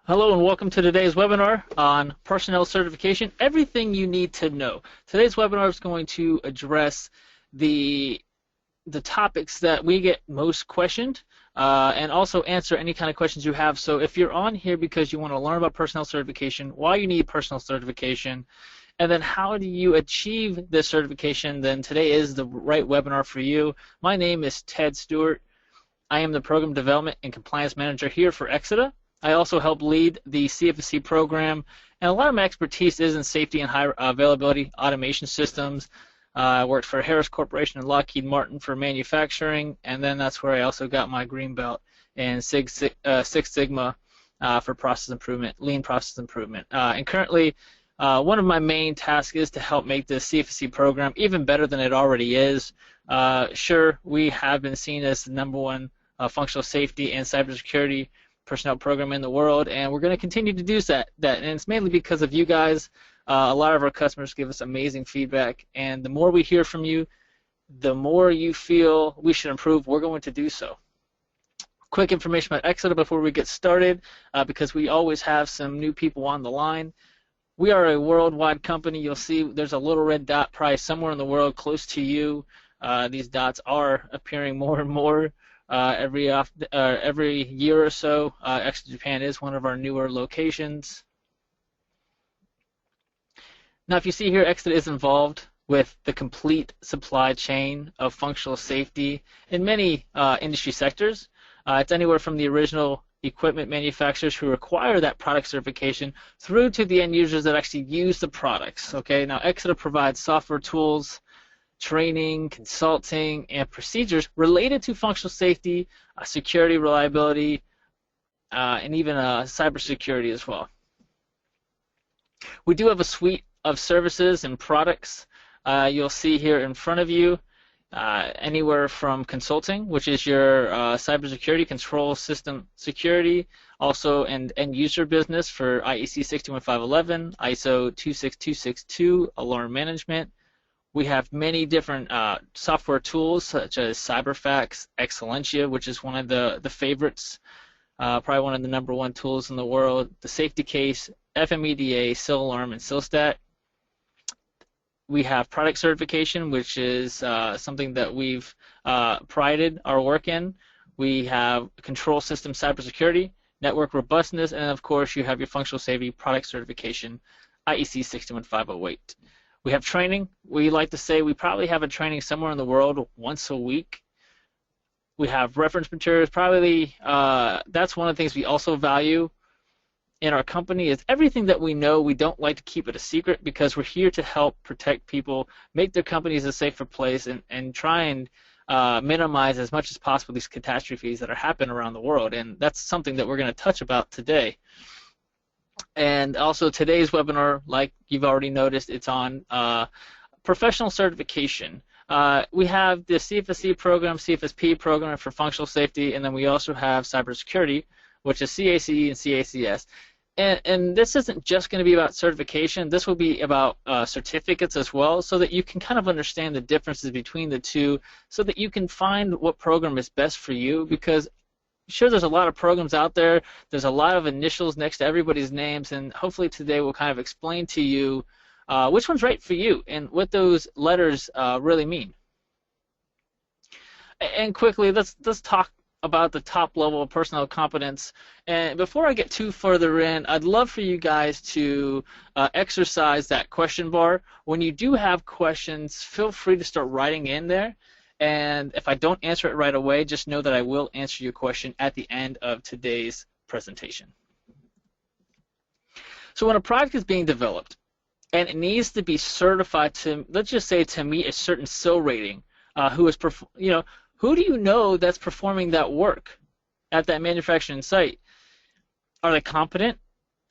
Hello and welcome to today's webinar on personnel certification, everything you need to know. Today's webinar is going to address the topics that we get most questioned and also answer any kind of questions you have. So if you're on here because you want to learn about personnel certification, why you need personnel certification, and then how do you achieve this certification, then today is the right webinar for you. My name is Ted Stewart. I am the Program Development and Compliance Manager here for Exida. I also help lead the CFSE program, and a lot of my expertise is in safety and high availability automation systems. I worked for Harris Corporation and Lockheed Martin for manufacturing, and then that's where I also got my green belt in Six Sigma for process improvement, lean process improvement. And currently, one of my main tasks is to help make the CFSE program even better than it already is. Sure, we have been seen as the #1 functional safety and cybersecurity personnel program in the world, and we're going to continue to do that. And it's mainly because of you guys. A lot of our customers give us amazing feedback, and the more we hear from you, the more you feel we should improve, we're going to do so. Quick information about Exida before we get started, because we always have some new people on the line. We are a worldwide company. You'll see there's a little red dot probably somewhere in the world close to you. These dots are appearing more and more. Every year or so. Exida Japan is one of our newer locations. Now, if you see here, Exida is involved with the complete supply chain of functional safety in many industry sectors. It's anywhere from the original equipment manufacturers who require that product certification through to the end users that actually use the products. Okay, now Exida provides software tools, training, consulting, and procedures related to functional safety, security, reliability, and even cybersecurity as well. We do have a suite of services and products you'll see here in front of you, anywhere from consulting, which is your cybersecurity, control system security, also an end-user business for IEC 61511, ISO 26262, alarm management. We have many different software tools such as CyberFax, Excellentia, which is one of the favorites, probably one of the #1 tools in the world, the Safety Case, FMEDA, SIL-Alarm, and SIL-Stat. We have product certification, which is something that we've prided our work in. We have control system cybersecurity, network robustness, and of course you have your functional safety product certification, IEC 61508. We have training. We like to say we probably have a training somewhere in the world once a week. We have reference materials. Probably that's one of the things we also value in our company is everything that we know. We don't like to keep it a secret because we're here to help protect people, make their companies a safer place, and try and minimize as much as possible these catastrophes that are happening around the world. And that's something that we're going to touch about today. And also today's webinar, like you've already noticed, it's on professional certification. We have the CFSE program, CFSP program for functional safety, and then we also have cybersecurity, which is CACE and CACS. And this isn't just going to be about certification. This will be about certificates as well, so that you can kind of understand the differences between the two, so that you can find what program is best for you, because sure, there's a lot of programs out there. There's a lot of initials next to everybody's names, and hopefully today we'll kind of explain to you which one's right for you and what those letters really mean. And quickly, let's talk about the top level of personnel competence. And before I get too further in, I'd love for you guys to exercise that question bar. When you do have questions, feel free to start writing in there. And if I don't answer it right away, just know that I will answer your question at the end of today's presentation. So when a product is being developed and it needs to be certified to, let's just say, to meet a certain SIL rating, who do you know that's performing that work at that manufacturing site? Are they competent?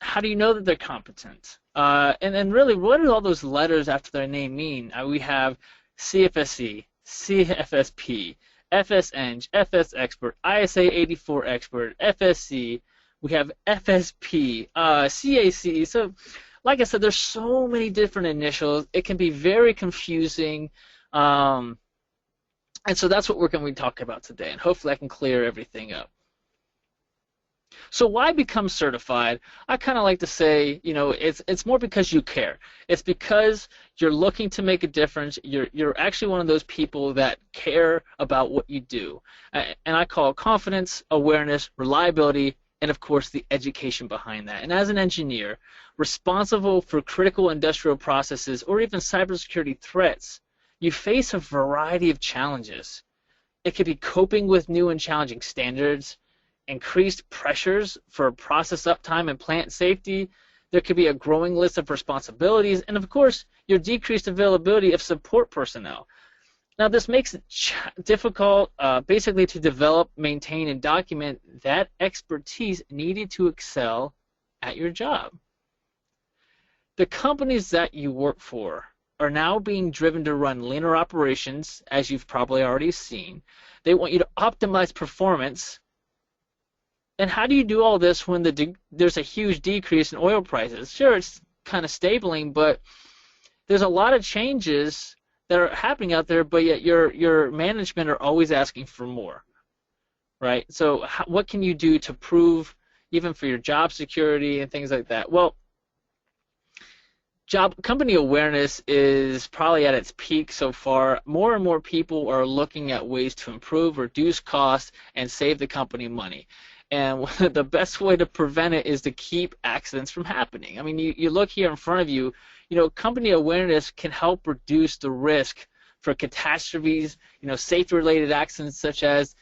How do you know that they're competent? And then really, what do all those letters after their name mean? We have CFSE, CFSP, FSN, FS Expert, ISA 84 Expert, FSC, we have FSP, CAC. So, like I said, there's so many different initials. It can be very confusing. And so that's what we're going to be talking about today, and hopefully I can clear everything up. So why become certified? I kind of like to say, it's more because you care. It's because you're looking to make a difference. You're actually one of those people that care about what you do. And I call it confidence, awareness, reliability, and of course the education behind that. And as an engineer responsible for critical industrial processes or even cybersecurity threats, you face a variety of challenges. It could be coping with new and challenging standards, increased pressures for process uptime and plant safety. There could be a growing list of responsibilities, and of course, your decreased availability of support personnel. Now, this makes it difficult basically to develop, maintain, and document that expertise needed to excel at your job. The companies that you work for are now being driven to run leaner operations, as you've probably already seen. They want you to optimize performance. And how do you do all this when there's a huge decrease in oil prices? Sure, it's kind of stabling, but there's a lot of changes that are happening out there, but yet your management are always asking for more, right? So what can you do to prove, even for your job security and things like that? Well, company awareness is probably at its peak so far. More and more people are looking at ways to improve, reduce costs, and save the company money. And the best way to prevent it is to keep accidents from happening. I mean, you look here in front of you, company awareness can help reduce the risk for catastrophes, safety-related accidents such as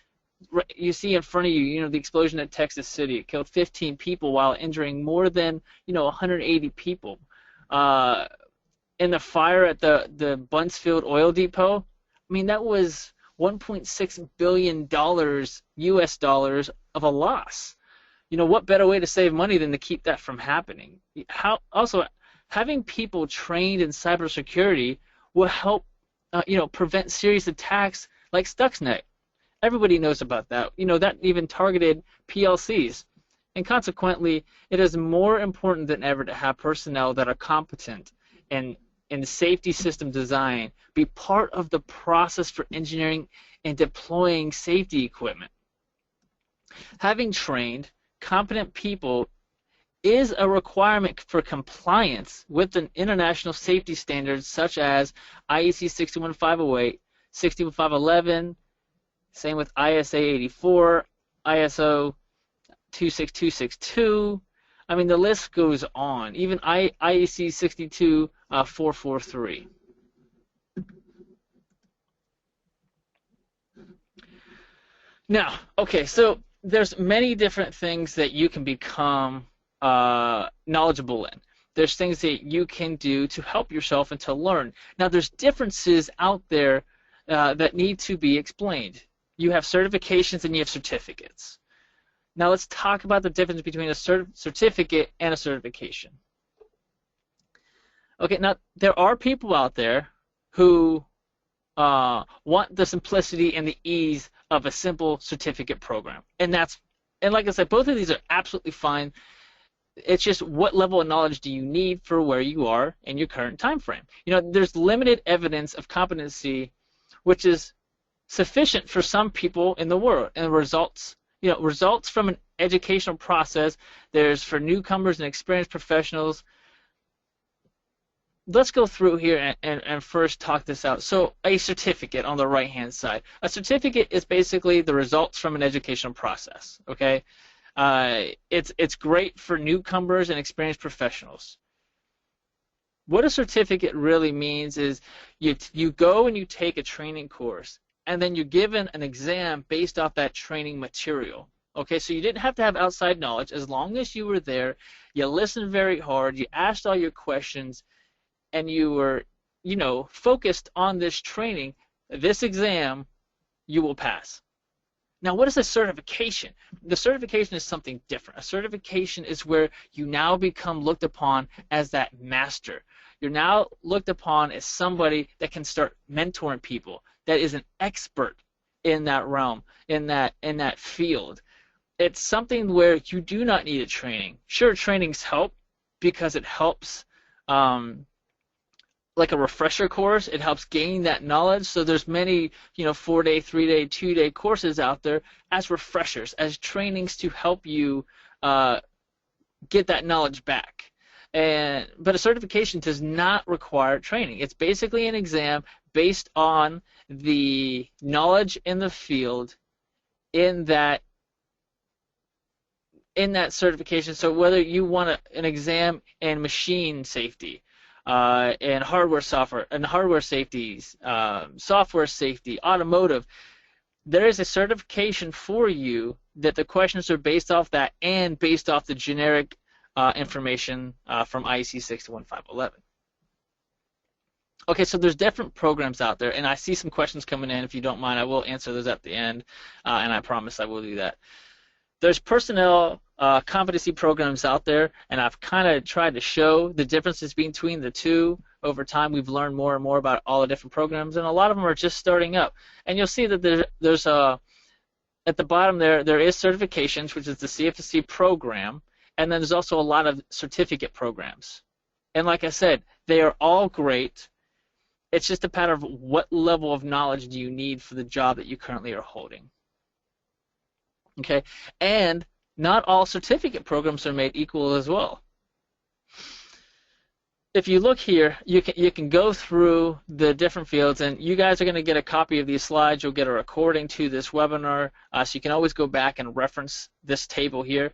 you see in front of you, the explosion at Texas City. It killed 15 people while injuring more than, 180 people. In the fire at the Buncefield oil depot, I mean, that was $1.6 billion US dollars of a loss. What better way to save money than to keep that from happening? Also, having people trained in cybersecurity will help prevent serious attacks like Stuxnet. Everybody knows about that. That even targeted PLCs. And consequently, it is more important than ever to have personnel that are competent in safety system design, be part of the process for engineering and deploying safety equipment. Having trained, competent people is a requirement for compliance with the international safety standards such as IEC 61508, 61511, same with ISA 84, ISO 26262. I mean, the list goes on. Even IEC 62443. Now, okay, so there's many different things that you can become knowledgeable in. There's things that you can do to help yourself and to learn. Now, there's differences out there that need to be explained. You have certifications and you have certificates. Now let's talk about the difference between a certificate and a certification. Okay, now there are people out there who want the simplicity and the ease of a simple certificate program, and like I said, both of these are absolutely fine. It's just what level of knowledge do you need for where you are in your current time frame. There's limited evidence of competency, which is sufficient for some people in the world, and results from an educational process. There's for newcomers and experienced professionals. Let's go through here and first talk this out. So a certificate on the right-hand side. A certificate is basically the results from an educational process, okay? It's great for newcomers and experienced professionals. What a certificate really means is you go and you take a training course, and then you're given an exam based off that training material. Okay, so you didn't have to have outside knowledge. As long as you were there, you listened very hard, you asked all your questions, and you were, focused on this training, this exam, you will pass. Now, what is a certification? The certification is something different. A certification is where you now become looked upon as that master. You're now looked upon as somebody that can start mentoring people, that is an expert in that realm, in that field. It's something where you do not need a training. Sure, trainings help because it helps like a refresher course. It helps gain that knowledge. So there's many, 4-day, 3-day, 2-day courses out there as refreshers, as trainings to help you get that knowledge back. But a certification does not require training. It's basically an exam based on the knowledge in the field in that certification. So whether you want an exam in machine safety, and hardware safeties, software safety, automotive, there is a certification for you that the questions are based off that and based off the generic information from IEC 61511. Okay, so there's different programs out there, and I see some questions coming in. If you don't mind, I will answer those at the end, and I promise I will do that. There's personnel competency programs out there, and I've kind of tried to show the differences between the two. Over time, we've learned more and more about all the different programs, and a lot of them are just starting up. And you'll see that there's at the bottom there is certifications, which is the CFSE program, and then there's also a lot of certificate programs. And like I said, they are all great. It's just a matter of what level of knowledge do you need for the job that you currently are holding. Okay, and not all certificate programs are made equal as well. If you look here, you can go through the different fields, and you guys are going to get a copy of these slides. You'll get a recording to this webinar, so you can always go back and reference this table here.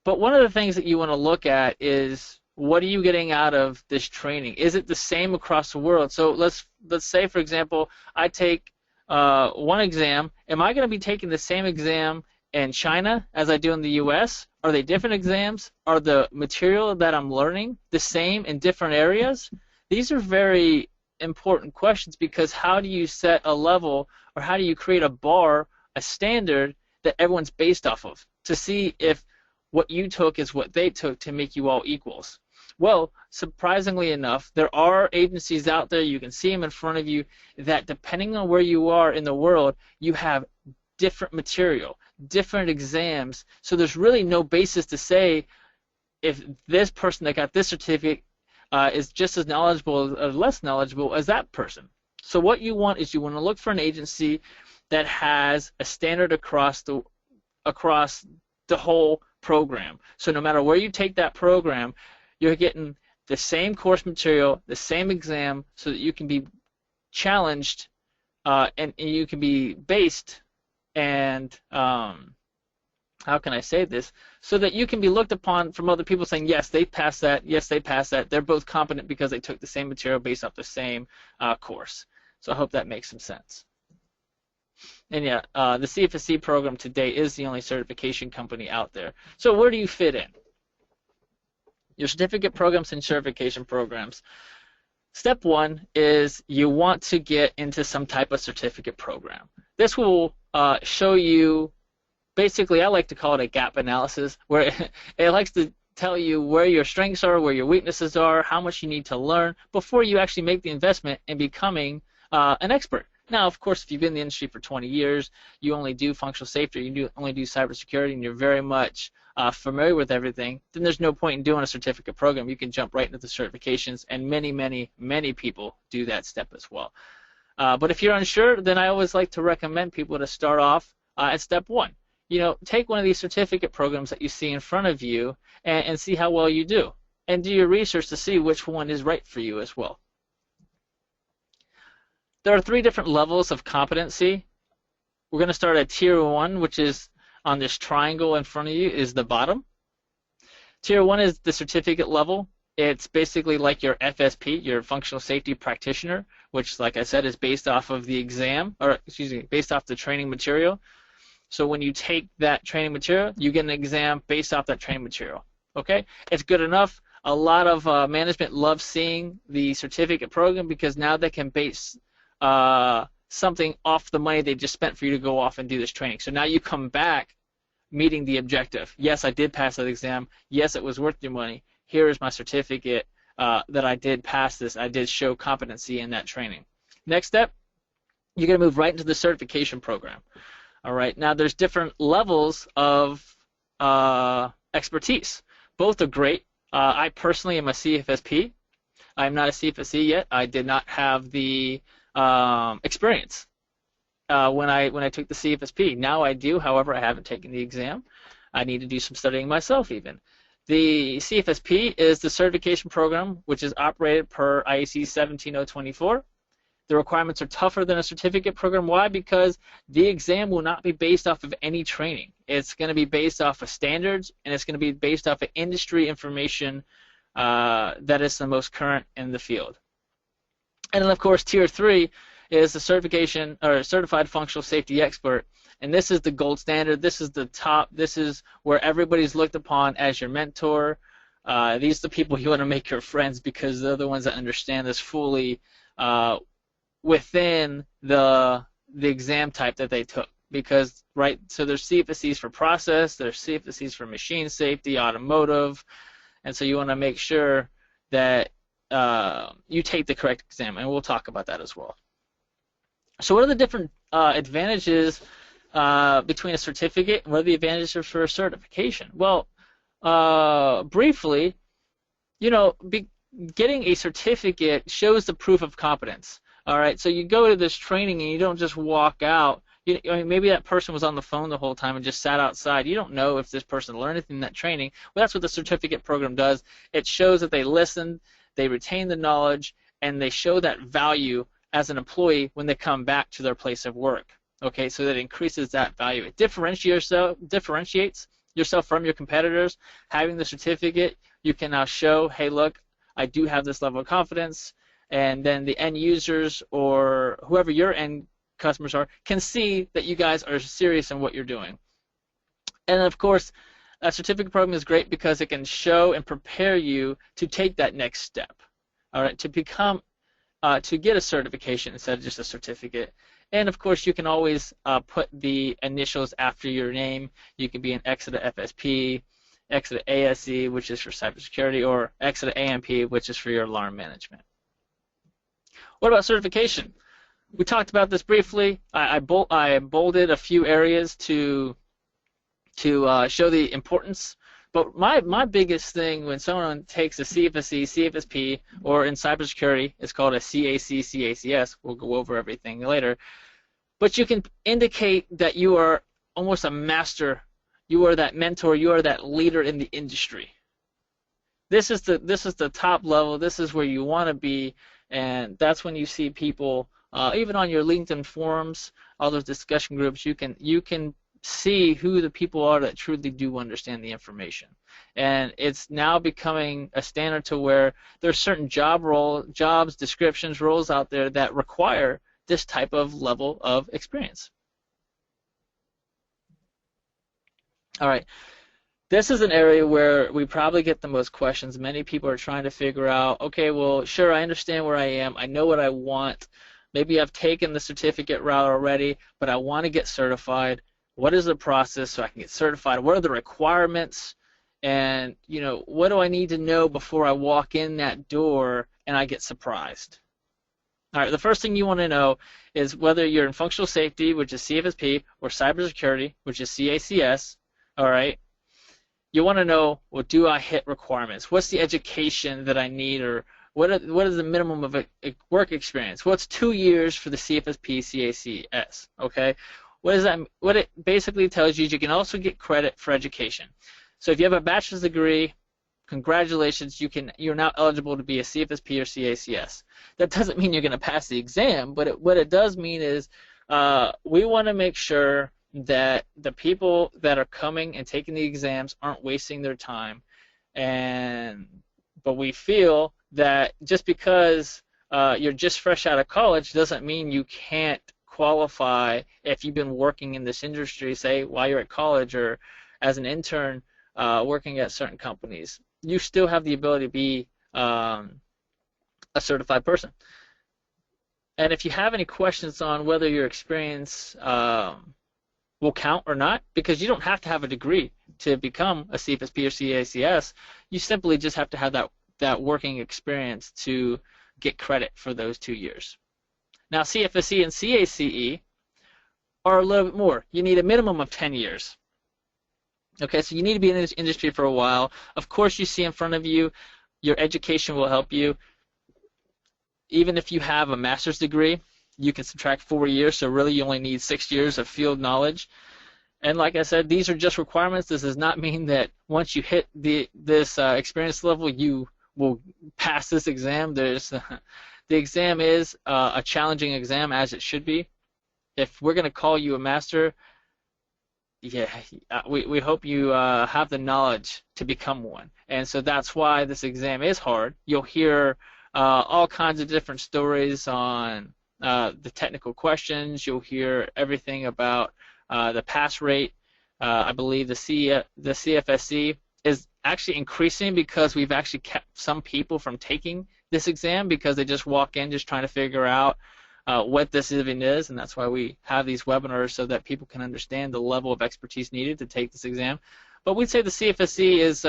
But one of the things that you want to look at is, what are you getting out of this training? Is it the same across the world? So let's say, for example, I take one exam. Am I going to be taking the same exam in China as I do in the US? Are they different exams? Are the material that I'm learning the same in different areas? These are very important questions, because how do you set a level, or how do you create a bar, a standard that everyone's based off of, to see if what you took is what they took, to make you all equals? Well, surprisingly enough, there are agencies out there, you can see them in front of you, that depending on where you are in the world, you have different material, different exams. So there's really no basis to say if this person that got this certificate is just as knowledgeable or less knowledgeable as that person. So what you want is, you want to look for an agency that has a standard across the whole program. So no matter where you take that program, you're getting the same course material, the same exam, so that you can be challenged and you can be based, and how can I say this, so that you can be looked upon from other people saying, yes, they passed that, yes, they passed that. They're both competent because they took the same material based off the same course. So I hope that makes some sense. And yeah, the CFSE program today is the only certification company out there. So where do you fit in? Your certificate programs and certification programs. Step one is you want to get into some type of certificate program. This will show you, basically, I like to call it a gap analysis, where it likes to tell you where your strengths are, where your weaknesses are, how much you need to learn before you actually make the investment in becoming an expert. Now, of course, if you've been in the industry for 20 years, you only do functional safety, you only do cybersecurity, and you're very much familiar with everything, then there's no point in doing a certificate program. You can jump right into the certifications, and many, many, many people do that step as well. But if you're unsure, then I always like to recommend people to start off at step one. Take one of these certificate programs that you see in front of you and see how well you do. And do your research to see which one is right for you as well. There are 3 different levels of competency. We're going to start at Tier 1, which is on this triangle in front of you, is the bottom. Tier 1 is the certificate level. It's basically like your FSP, your functional safety practitioner, which, like I said, is based off of the exam, or excuse me, based off the training material. So when you take that training material, you get an exam based off that training material. Okay? It's good enough. A lot of management loves seeing the certificate program, because now they can base something off the money they just spent for you to go off and do this training. So now you come back meeting the objective. Yes, I did pass that exam. Yes, it was worth your money. Here is my certificate that I did pass this. I did show competency in that training. Next step, you're going to move right into the certification program. All right. Now, there's different levels of expertise. Both are great. I personally am a CFSP. I'm not a CFSE yet. I did not have the experience when I took the CFSP. Now I do, however, I haven't taken the exam. I need to do some studying myself even. The CFSP is the certification program which is operated per IEC 17024. The requirements are tougher than a certificate program. Why? Because the exam will not be based off of any training. It's going to be based off of standards, and it's going to be based off of industry information that is the most current in the field. And then, of course, Tier 3 is the certification or certified functional safety expert, and this is the gold standard. This is the top. This is where everybody's looked upon as your mentor. These are the people you want to make your friends because they're the ones that understand this fully within the exam type that they took. Because, right, so there's CFSEs for process, there's CFSEs for machine safety, automotive, and so you want to make sure that you take the correct exam, and we'll talk about that as well. So what are the different advantages between a certificate, and what are the advantages for a certification? Well, briefly, you know, getting a certificate shows the proof of competence. All right, so you go to this training and you don't just walk out. I mean, maybe that person was on the phone the whole time and just sat outside. You don't know if this person learned anything in that training. Well, that's what the certificate program does. It shows that they listened, they retain the knowledge, and they show that value as an employee when they come back to their place of work. Okay, so that increases that value. It differentiates yourself from your competitors. Having the certificate, you can now show, hey, look, I do have this level of confidence, and then the end users or whoever your end customers are can see that you guys are serious in what you're doing. And of course, a certificate program is great because it can show and prepare you to take that next step. All right, to become, to get a certification instead of just a certificate. And of course, you can always put the initials after your name. You can be an exida FSP, exida ASE, which is for cybersecurity, or exida AMP, which is for your alarm management. What about certification? We talked about this briefly. I bolded a few areas to show the importance. But my biggest thing when someone takes a CFSE, CFSP, or in cybersecurity, it's called a CAC, CACS. We'll go over everything later. But you can indicate that you are almost a master. You are that mentor. You are that leader in the industry. This is the top level. This is where you want to be, and that's when you see people. Even on your LinkedIn forums, all those discussion groups, you can see who the people are that truly do understand the information. And it's now becoming a standard to where there's certain jobs, descriptions, roles out there that require this type of level of experience. All right. This is an area where we probably get the most questions. Many people are trying to figure out, okay, well, sure, I understand where I am. I know what I want. Maybe I've taken the certificate route already, but I want to get certified. What is the process so I can get certified? What are the requirements? And, you know, what do I need to know before I walk in that door and I get surprised? All right, the first thing you want to know is whether you're in functional safety, which is CFSP, or cybersecurity, which is CACS, all right? You want to know, well, do I hit requirements? What's the education that I need, or what is the minimum of a work experience? What's 2 years for the CFSP, CACS, okay? What is that? What it basically tells you is you can also get credit for education. So if you have a bachelor's degree, congratulations, you're now eligible to be a CFSP or CACS. That doesn't mean you're going to pass the exam, but what it does mean is we want to make sure that the people that are coming and taking the exams aren't wasting their time. But we feel that just because you're just fresh out of college doesn't mean you can't qualify if you've been working in this industry, say, while you're at college or as an intern working at certain companies. You still have the ability to be a certified person. And if you have any questions on whether your experience will count or not, because you don't have to have a degree to become a CFSP or CACS, you simply just have to have that working experience to get credit for those 2 years. Now, CFSE and CACE are a little bit more. You need a minimum of 10 years. Okay, so you need to be in this industry for a while. Of course, you see in front of you, your education will help you. even if you have a master's degree, you can subtract 4 years, so really you only need 6 years of field knowledge. And like I said, these are just requirements. This does not mean that once you hit this experience level, you will pass this exam. The exam is a challenging exam, as it should be. If we're going to call you a master, yeah, we hope you have the knowledge to become one. And so that's why this exam is hard. You'll hear all kinds of different stories on the technical questions. You'll hear everything about the pass rate. I believe the CFSE is actually increasing because we've actually kept some people from taking this exam because they just walk in just trying to figure out what this even is, and that's why we have these webinars so that people can understand the level of expertise needed to take this exam. But we'd say the CFSE is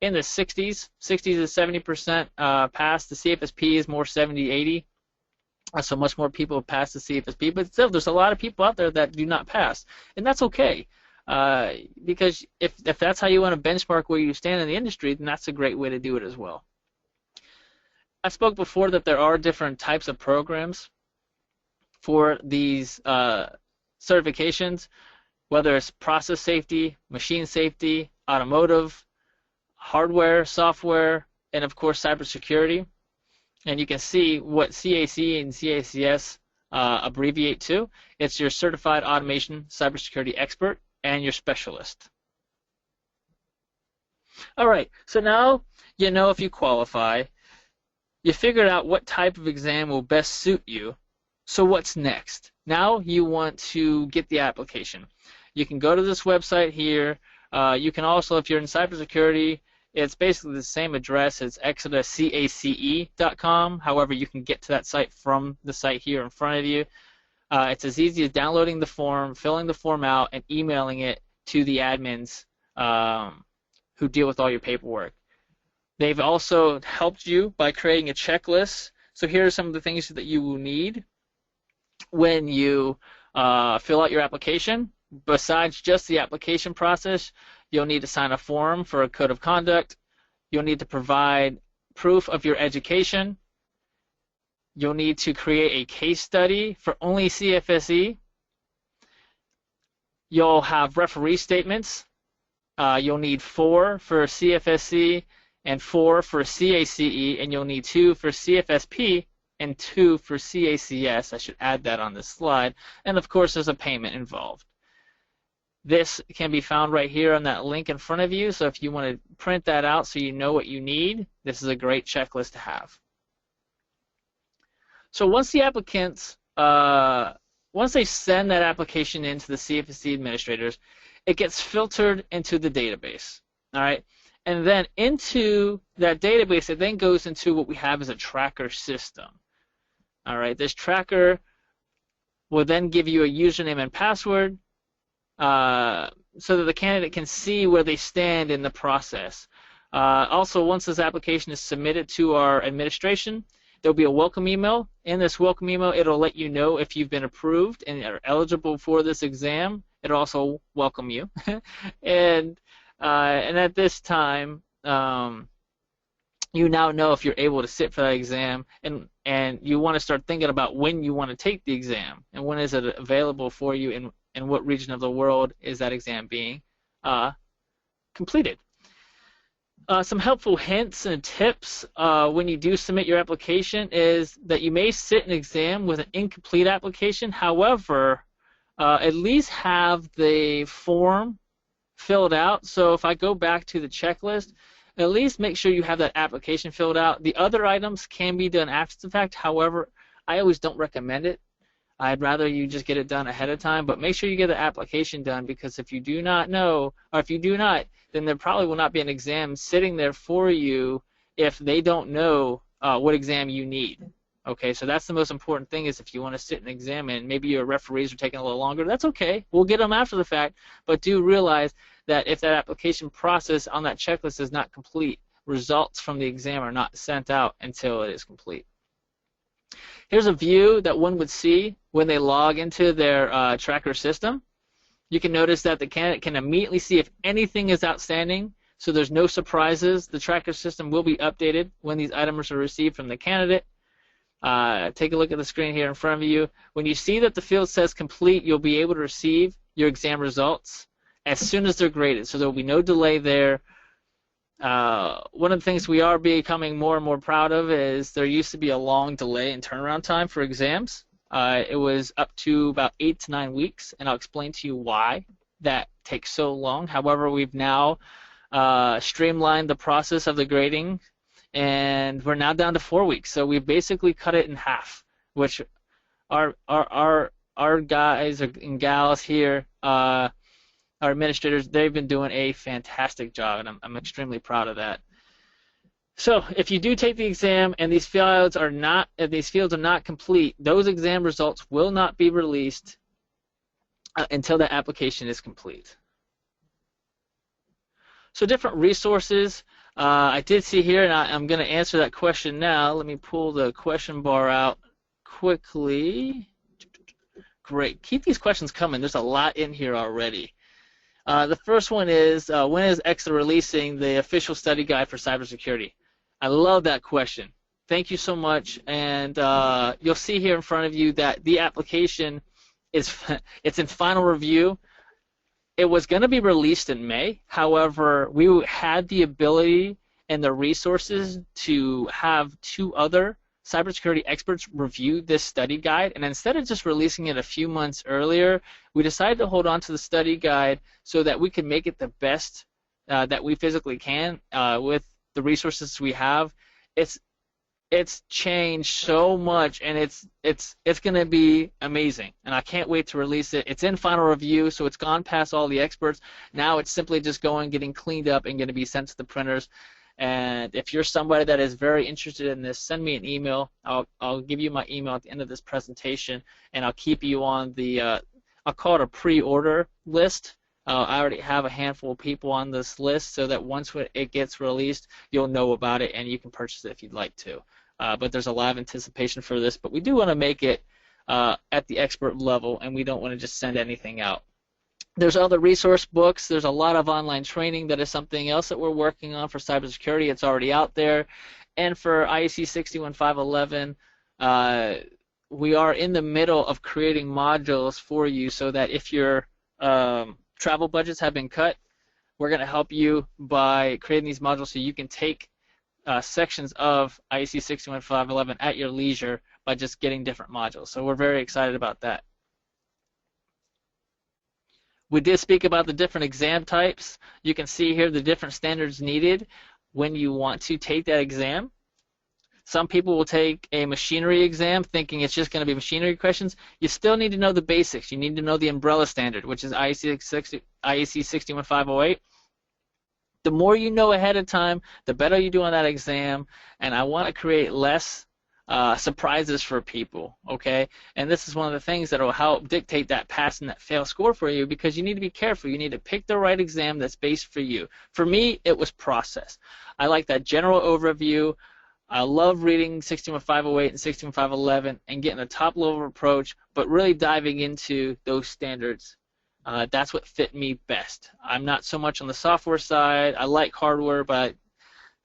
in the 60s, 60 to 70% pass. The CFSP is more 70, 80. So much more people have passed the CFSP, but still there's a lot of people out there that do not pass, and that's okay. Because if that's how you want to benchmark where you stand in the industry, then that's a great way to do it as well. I spoke before that there are different types of programs for these certifications, whether it's process safety, machine safety, automotive, hardware, software, and of course cybersecurity. And you can see what CAC and CACS abbreviate to. It's your Certified Automation Cybersecurity Expert and your Specialist. All right, so now you know if you qualify. You figured out what type of exam will best suit you. So what's next? Now you want to get the application. You can go to this website here. You can also, if you're in cybersecurity, it's basically the same address as exida.cace.com. However, you can get to that site from the site here in front of you. It's as easy as downloading the form, filling the form out, and emailing it to the admins who deal with all your paperwork. They've also helped you by creating a checklist. So here are some of the things that you will need when you fill out your application. Besides just the application process, you'll need to sign a form for a code of conduct. You'll need to provide proof of your education. You'll need to create a case study for only CFSE. You'll have referee statements. You'll need 4 for CFSE and 4 for CACE, and you'll need 2 for CFSP and 2 for CACS. I should add that on this slide. And of course, there's a payment involved. This can be found right here on that link in front of you, so if you want to print that out so you know what you need, this is a great checklist to have. So once the applicants, once they send that application into the CFSE administrators, it gets filtered into the database, all right? And then into that database, it then goes into what we have as a tracker system, all right? This tracker will then give you a username and password, so that the candidate can see where they stand in the process. Also, once this application is submitted to our administration, there'll be a welcome email. In this welcome email, it'll let you know if you've been approved and are eligible for this exam. It'll also welcome you. and at this time, you now know if you're able to sit for that exam, and you want to start thinking about when you want to take the exam and when is it available for you and what region of the world is that exam being completed. Some helpful hints and tips when you do submit your application is that you may sit an exam with an incomplete application. However, at least have the form filled out. So if I go back to the checklist, at least make sure you have that application filled out. The other items can be done after the fact. However, I always don't recommend it. I'd rather you just get it done ahead of time, but make sure you get the application done, because if you do not know, or if you do not, then there probably will not be an exam sitting there for you if they don't know what exam you need. Okay, so that's the most important thing, is if you want to sit and exam and maybe your referees are taking a little longer, that's okay. We'll get them after the fact, but do realize that if that application process on that checklist is not complete, results from the exam are not sent out until it is complete. Here's a view that one would see when they log into their tracker system. You can notice that the candidate can immediately see if anything is outstanding, so there's no surprises. The tracker system will be updated when these items are received from the candidate. Take a look at the screen here in front of you. When you see that the field says complete, you'll be able to receive your exam results as soon as they're graded, so there will be no delay there. One of the things we are becoming more and more proud of is there used to be a long delay in turnaround time for exams. It was up to about 8 to 9 weeks, and I'll explain to you why that takes so long. However, we've now streamlined the process of the grading, and we're now down to 4 weeks. So we've basically cut it in half, which our guys and gals here, our administrators, they've been doing a fantastic job, and I'm extremely proud of that. So if you do take the exam and these fields are not complete, those exam results will not be released until the application is complete. So different resources. I did see here, and I'm going to answer that question now. Let me pull the question bar out quickly. Great. Keep these questions coming. There's a lot in here already. The first one is, when is exida releasing the official study guide for cybersecurity? I love that question. Thank you so much. And you'll see here in front of you that the application it's in final review. It was going to be released in May. However, we had the ability and the resources to have 2 other cybersecurity experts review this study guide, and instead of just releasing it a few months earlier, we decided to hold on to the study guide so that we can make it the best that we physically can with the resources we have. It's changed so much, and it's going to be amazing, and I can't wait to release it. It's in final review, so it's gone past all the experts. Now it's simply just getting cleaned up and going to be sent to the printers. And if you're somebody that is very interested in this, send me an email. I'll give you my email at the end of this presentation, and I'll keep you on the I'll call it a pre-order list. I already have a handful of people on this list, so that once it gets released, you'll know about it and you can purchase it if you'd like to. But there's a lot of anticipation for this, but we do want to make it at the expert level, and we don't want to just send anything out. There's other resource books. There's a lot of online training that is something else that we're working on for cybersecurity. It's already out there. And for IEC 61511, we are in the middle of creating modules for you so that if your travel budgets have been cut, we're going to help you by creating these modules so you can take sections of IEC 61511 at your leisure by just getting different modules. So we're very excited about that. We did speak about the different exam types. You can see here the different standards needed when you want to take that exam. Some people will take a machinery exam thinking it's just going to be machinery questions. You still need to know the basics. You need to know the umbrella standard, which is IEC 61508. The more you know ahead of time, the better you do on that exam, and I want to create less surprises for people, okay? And this is one of the things that will help dictate that pass and that fail score for you, because you need to be careful. You need to pick the right exam that's based for you. For me, it was process. I like that general overview. I love reading 61508 and 61511 and getting a top-level approach, but really diving into those standards. That's what fit me best. I'm not so much on the software side. I like hardware, but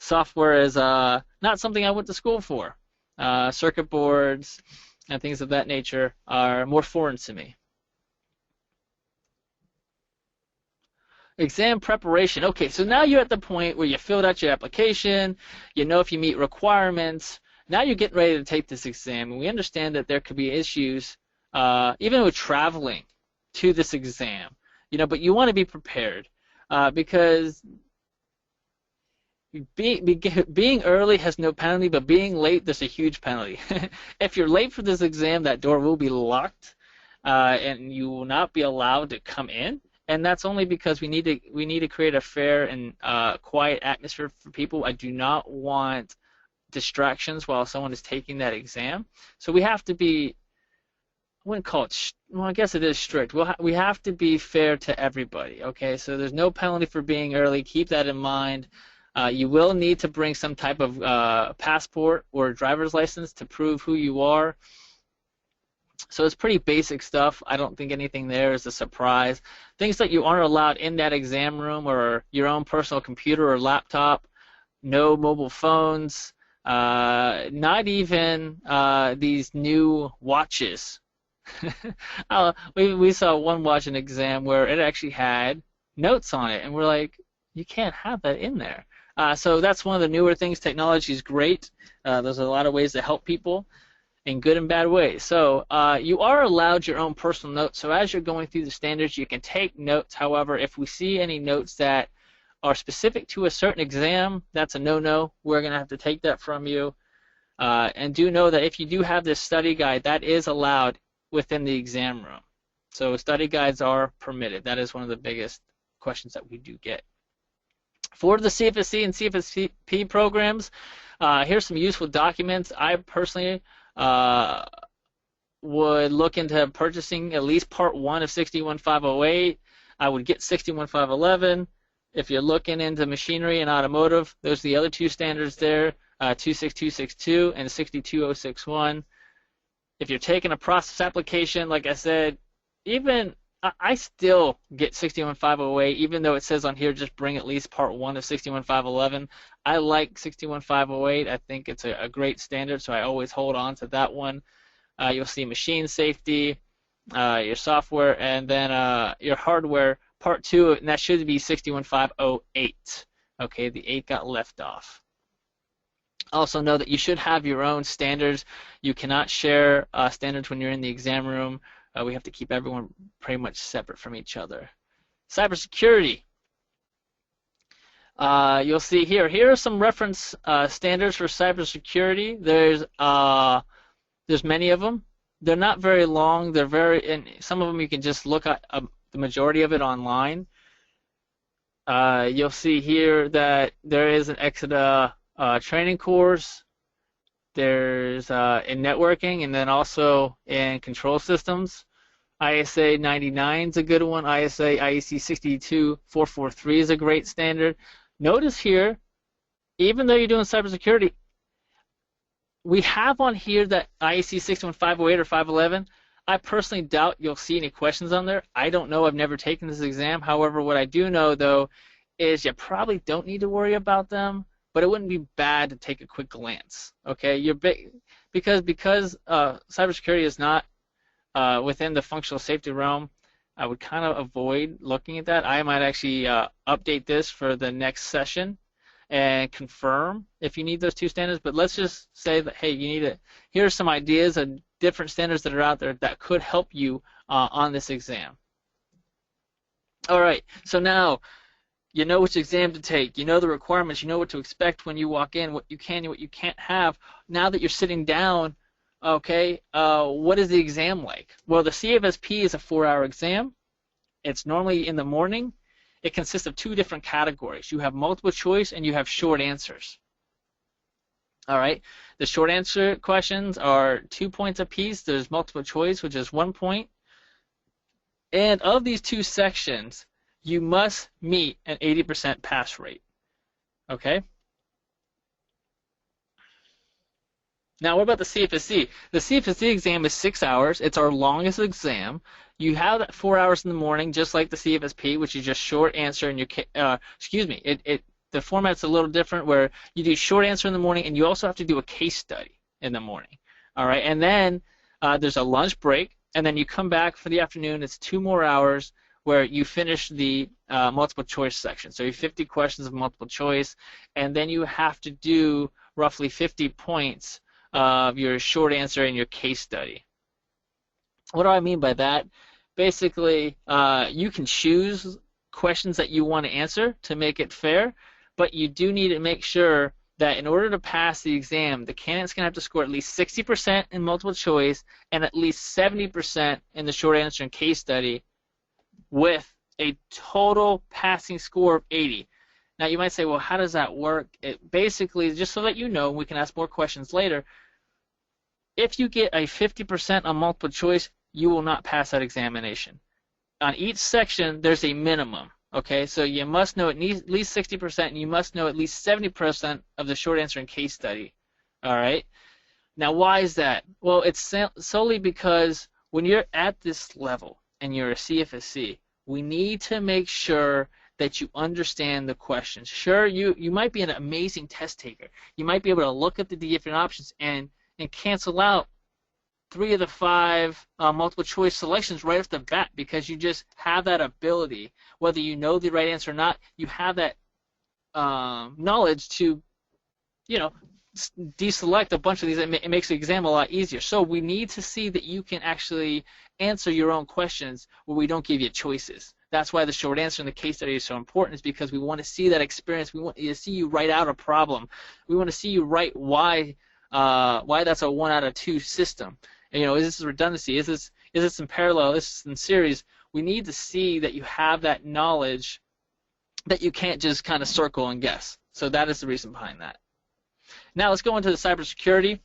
software is not something I went to school for. Circuit boards and things of that nature are more foreign to me. Exam preparation. Okay, so now you're at the point where you filled out your application, you know if you meet requirements. Now you're getting ready to take this exam, and we understand that there could be issues even with traveling to this exam, but you want to be prepared because being early has no penalty, but being late, there's a huge penalty. If you're late for this exam, that door will be locked, and you will not be allowed to come in. And that's only because we need to create a fair and quiet atmosphere for people. I do not want distractions while someone is taking that exam. So we have to be, I wouldn't call it, well, I guess it is strict. We have to be fair to everybody, okay? So there's no penalty for being early. Keep that in mind. You will need to bring some type of passport or driver's license to prove who you are. So it's pretty basic stuff. I don't think anything there is a surprise. Things that you aren't allowed in that exam room or your own personal computer or laptop, no mobile phones, Not even these new watches. We saw one watch in exam where it actually had notes on it, and we're like, you can't have that in there. So that's one of the newer things. Technology is great. There's a lot of ways to help people in good and bad ways. So you are allowed your own personal notes. So as you're going through the standards, you can take notes. However, if we see any notes that are specific to a certain exam, that's a no-no. We're going to have to take that from you. And do know that if you do have this study guide, that is allowed within the exam room. So study guides are permitted. That is one of the biggest questions that we do get. For the CFSE and CFSP programs, here's some useful documents. I personally would look into purchasing at least Part 1 of 61508. I would get 61511. If you're looking into machinery and automotive, those are the other two standards there, 26262 and 62061. If you're taking a process application, like I said, even I still get 61508, even though it says on here just bring at least Part 1 of 61511. I like 61508. I think it's a great standard, so I always hold on to that one. You'll see machine safety, your software, and then your hardware, Part 2, and that should be 61508. Okay, the 8 got left off. Also know that you should have your own standards. You cannot share standards when you're in the exam room. We have to keep everyone pretty much separate from each other. Cybersecurity. You'll see here. Here are some reference standards for cybersecurity. There's many of them. They're not very long. And some of them you can just look at the majority of it online. You'll see here that there is an exida training course. There's in networking, and then also in control systems. ISA 99 is a good one. IEC 62443 is a great standard. Notice here, even though you're doing cybersecurity, we have on here that IEC 61508 or 511. I personally doubt you'll see any questions on there. I don't know. I've never taken this exam. However, what I do know, though, is you probably don't need to worry about them, but it wouldn't be bad to take a quick glance. Okay, because cybersecurity is not within the functional safety realm, I would kind of avoid looking at that. I might actually update this for the next session and confirm if you need those two standards. But let's just say that, hey, you need it. Here are some ideas of different standards that are out there that could help you on this exam. All right, so now you know which exam to take. You know the requirements. You know what to expect when you walk in, what you can and what you can't have. Now that you're sitting down, okay, what is the exam like? Well, the CFSP is a 4-hour exam. It's normally in the morning. It consists of two different categories. You have multiple choice and you have short answers. All right, the short answer questions are 2 points apiece. There's multiple choice, which is 1 point. And of these two sections, you must meet an 80% pass rate. Okay? Now, what about the CFSE? The CFSE exam is 6 hours. It's our longest exam. You have that 4 hours in the morning, just like the CFSP, which is just short answer. And the format's a little different, where you do short answer in the morning, and you also have to do a case study in the morning. All right, and then there's a lunch break, and then you come back for the afternoon. It's 2 more hours where you finish the multiple choice section. So you have 50 questions of multiple choice, and then you have to do roughly 50 points of your short answer and your case study. What do I mean by that? Basically, you can choose questions that you want to answer to make it fair, but you do need to make sure that in order to pass the exam, the candidate's going to have to score at least 60% in multiple choice and at least 70% in the short answer and case study with a total passing score of 80. Now, you might say, well, how does that work? It basically, just so that you know, we can ask more questions later, if you get a 50% on multiple choice, you will not pass that examination. On each section, there's a minimum. Okay, so you must know at least 60%, and you must know at least 70% of the short answer and case study. All right. Now, why is that? Well, it's solely because when you're at this level and you're a CFSC, we need to make sure that you understand the questions. Sure, you might be an amazing test taker. You might be able to look at the different options and cancel out 3 of the 5 multiple choice selections right off the bat because you just have that ability. Whether you know the right answer or not, you have that knowledge to, deselect a bunch of these. It makes the exam a lot easier. So we need to see that you can actually answer your own questions where we don't give you choices. That's why the short answer in the case study is so important, is because we want to see that experience. We want to see you write out a problem. We want to see you write why that's a 1 out of 2 system. And, is this redundancy? Is this in parallel? Is this in series? We need to see that you have that knowledge, that you can't just kind of circle and guess. So that is the reason behind that. Now let's go into the cybersecurity.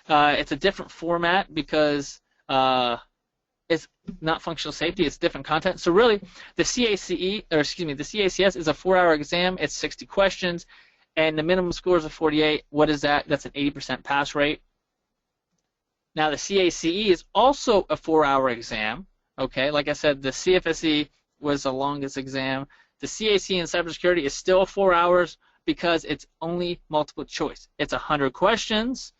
It's a different format because it's not functional safety. It's different content. So really, the CACS is a 4-hour exam. It's 60 questions, and the minimum score is a 48. What is that? That's an 80% pass rate. Now the CACE is also a 4-hour exam. Okay, like I said, the CFSE was the longest exam. The CAC in cybersecurity is still 4 hours because it's only multiple choice. It's 100 questions.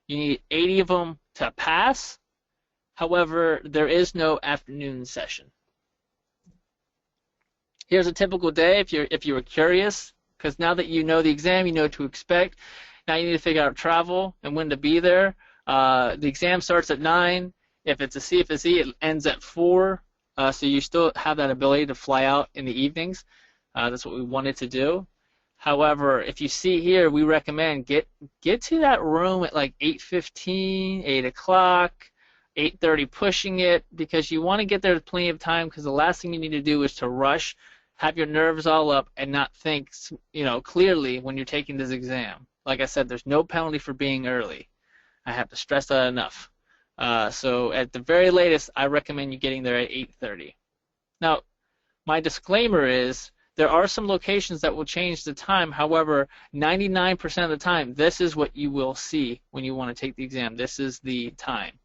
You need 80 of them to pass. However, there is no afternoon session. Here's a typical day if you were curious, because now that you know the exam, you know what to expect. Now you need to figure out travel and when to be there. The exam starts at 9. If it's a CFSE, it ends at 4. So you still have that ability to fly out in the evenings. That's what we wanted to do. However, if you see here, we recommend get to that room at like 8:15, 8 o'clock, 8:30 pushing it, because you want to get there with plenty of time, because the last thing you need to do is to rush, have your nerves all up, and not think clearly when you're taking this exam. Like I said, there's no penalty for being early. I have to stress that enough. So at the very latest, I recommend you getting there at 8:30. Now, my disclaimer is there are some locations that will change the time. However, 99% of the time, this is what you will see when you want to take the exam. This is the time.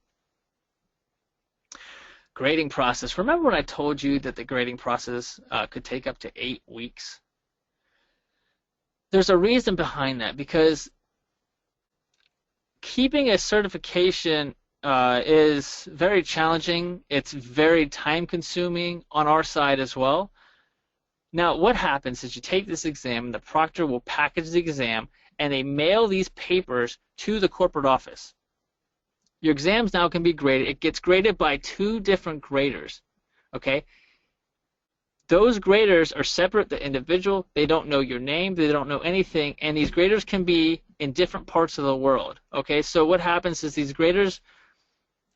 Grading process. Remember when I told you that the grading process could take up to 8 weeks? There's a reason behind that, because keeping a certification is very challenging. It's very time-consuming on our side as well. Now, what happens is you take this exam, the proctor will package the exam, and they mail these papers to the corporate office. Your exams now can be graded. It gets graded by 2 different graders, okay? Those graders are separate, the individual. They don't know your name. They don't know anything, and these graders can be in different parts of the world, okay? So what happens is these graders,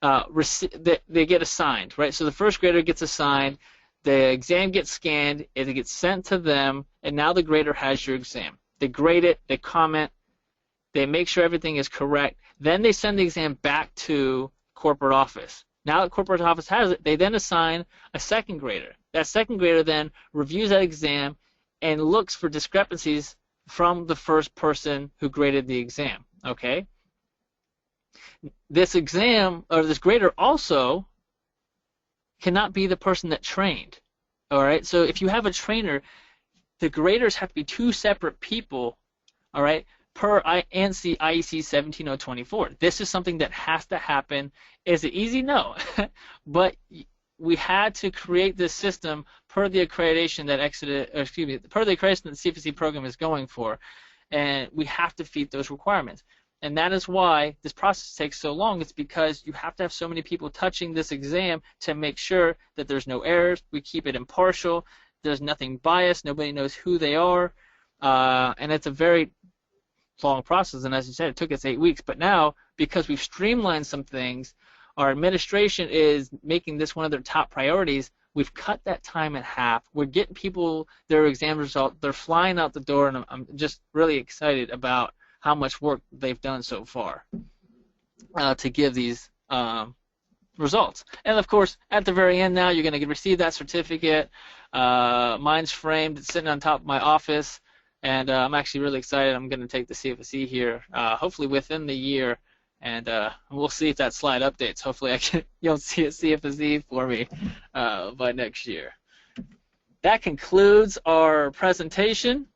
they get assigned, right? So the first grader gets assigned. The exam gets scanned, it gets sent to them, and now the grader has your exam. They grade it, they comment, they make sure everything is correct, then they send the exam back to corporate office. Now that corporate office has it, they then assign a second grader. That second grader then reviews that exam and looks for discrepancies from the first person who graded the exam, okay? This exam, or this grader also cannot be the person that trained. All right, so if you have a trainer, the graders have to be 2 separate people, all right, per ANSI IEC 17024. This is something that has to happen. Is it easy? No. But we had to create this system per the accreditation that per the accreditation that the CFSE program is going for, and we have to feed those requirements. And that is why this process takes so long. It's because you have to have so many people touching this exam to make sure that there's no errors. We keep it impartial. There's nothing biased. Nobody knows who they are. And it's a very long process. And as you said, it took us 8 weeks. But now, because we've streamlined some things, our administration is making this one of their top priorities. We've cut that time in half. We're getting people their exam result. They're flying out the door, and I'm just really excited about how much work they've done so far to give these results. And of course, at the very end now, you're going to receive that certificate. Mine's framed. It's sitting on top of my office, and I'm actually really excited. I'm going to take the CFSE here, hopefully within the year, and we'll see if that slide updates. Hopefully, you'll see a CFSE for me by next year. that concludes our presentation.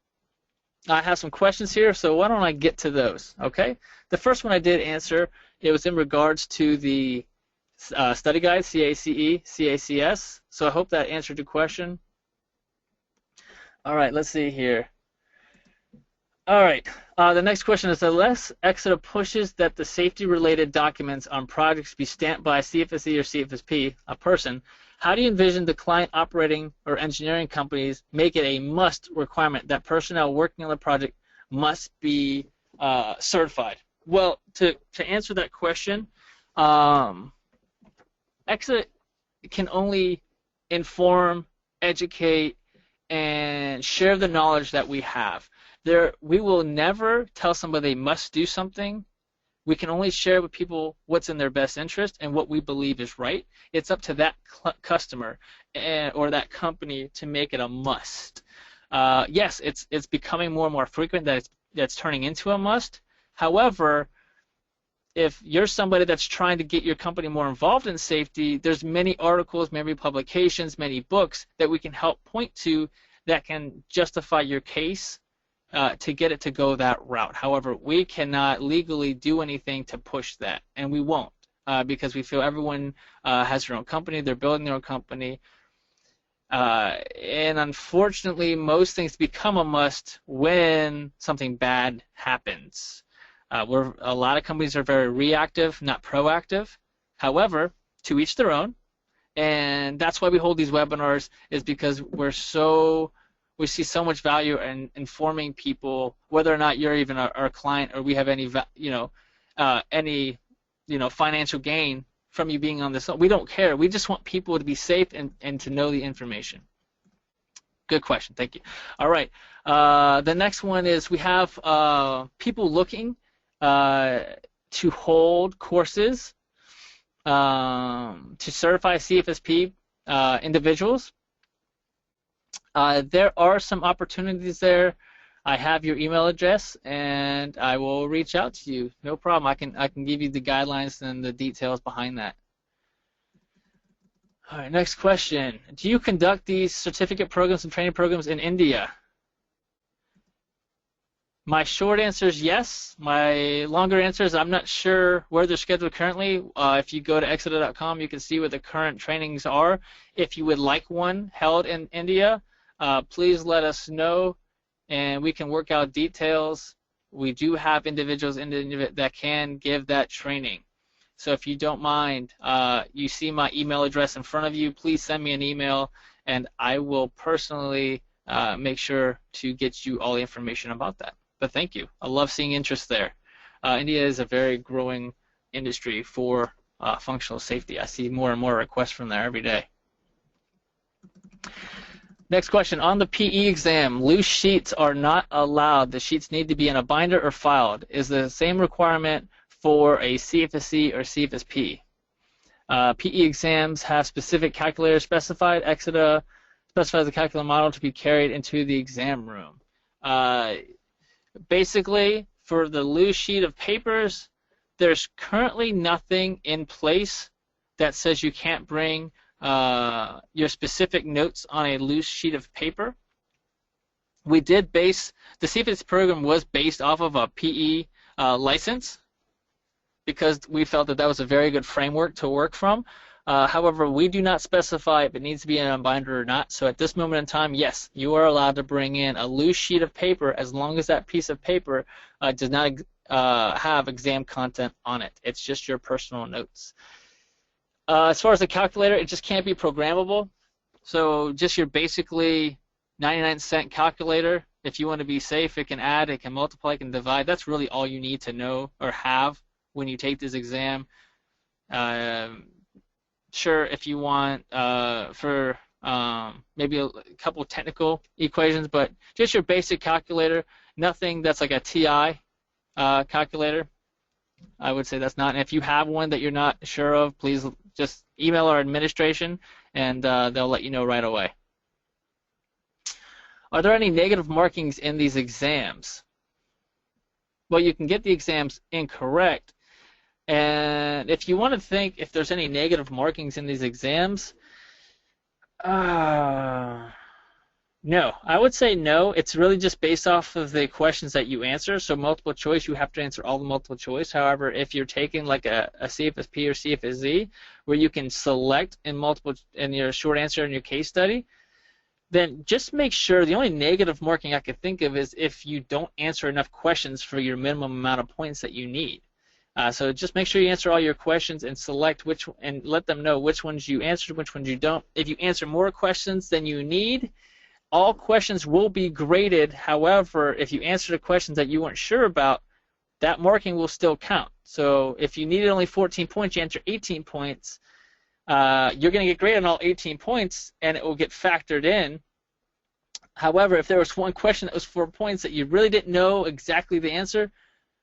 I have some questions here, so why don't I get to those, okay? The first one I did answer, it was in regards to the study guide, CACE, CACS, so I hope that answered your question. All right, let's see here. All right, the next question is, unless exida pushes that the safety-related documents on projects be stamped by a CFSE or CFSP, a person, how do you envision the client operating or engineering companies make it a must requirement that personnel working on the project must be certified? Well, to answer that question, exida can only inform, educate, and share the knowledge that we have. We will never tell somebody they must do something. We can only share with people what's in their best interest and what we believe is right. It's up to that customer or that company to make it a must. Yes, it's becoming more and more frequent that it's turning into a must. However, if you're somebody that's trying to get your company more involved in safety, there's many articles, many publications, many books that we can help point to that can justify your case to get it to go that route. However, we cannot legally do anything to push that, and we won't because we feel everyone has their own company, they're building their own company, and unfortunately most things become a must when something bad happens. A lot of companies are very reactive, not proactive. However, to each their own, and that's why we hold these webinars, is because we see so much value in informing people, whether or not you're even our client or we have any financial gain from you being on this. We don't care. We just want people to be safe and to know the information. Good question. Thank you. All right. The next one is we have people looking to hold courses to certify CFSP individuals. There are some opportunities there. I have your email address, and I will reach out to you. No problem. I can give you the guidelines and the details behind that. All right, next question. Do you conduct these certificate programs and training programs in India? My short answer is yes. My longer answer is I'm not sure where they're scheduled currently. If you go to exida.com, you can see what the current trainings are. If you would like one held in India, please let us know, and we can work out details. We do have individuals that can give that training. So if you don't mind, you see my email address in front of you, please send me an email, and I will personally make sure to get you all the information about that. But thank you. I love seeing interest there. India is a very growing industry for functional safety. I see more and more requests from there every day. Next question. On the PE exam, loose sheets are not allowed. The sheets need to be in a binder or filed. Is the same requirement for a CFSE or CFSP? PE exams have specific calculators specified. exida specifies the calculator model to be carried into the exam room. Basically, for the loose sheet of papers, there's currently nothing in place that says you can't bring your specific notes on a loose sheet of paper. We did base, the CFSE program was based off of a PE license because we felt that that was a very good framework to work from. However, we do not specify if it needs to be in a binder or not. So at this moment in time, yes, you are allowed to bring in a loose sheet of paper as long as that piece of paper does not have exam content on it. It's just your personal notes. As far as the calculator, it just can't be programmable. So just your basically 99-cent calculator. If you want to be safe, it can add, it can multiply, it can divide. That's really all you need to know or have when you take this exam. Sure, if you want for maybe a couple technical equations, but just your basic calculator, nothing that's like a TI calculator. I would say that's not. And if you have one that you're not sure of, please just email our administration, and they'll let you know right away. Are there any negative markings in these exams? Well, you can get the exams incorrect. And if you want to think if there's any negative markings in these exams, No, I would say no. It's really just based off of the questions that you answer. So multiple choice, you have to answer all the multiple choice. However, if you're taking like a CFSP or CFSE, where you can select in your short answer in your case study, then just make sure the only negative marking I could think of is if you don't answer enough questions for your minimum amount of points that you need. So just make sure you answer all your questions and select and let them know which ones you answered, which ones you don't. If you answer more questions than you need, all questions will be graded. However, if you answer the questions that you weren't sure about, that marking will still count. So if you needed only 14 points, you answer 18 points, you're going to get graded on all 18 points, and it will get factored in. However, if there was one question that was 4 points that you really didn't know exactly the answer,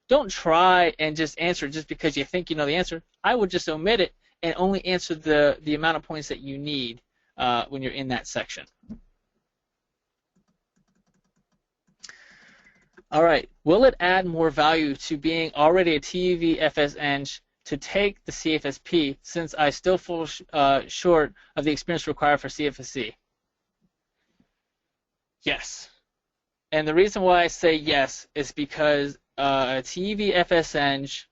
don't try and just answer just because you think you know the answer. I would just omit it and only answer the amount of points that you need when you're in that section. All right, will it add more value to being already a TUV FSN to take the CFSP since I still fall short of the experience required for CFSE? Yes. And the reason why I say yes is because a TUV FSN,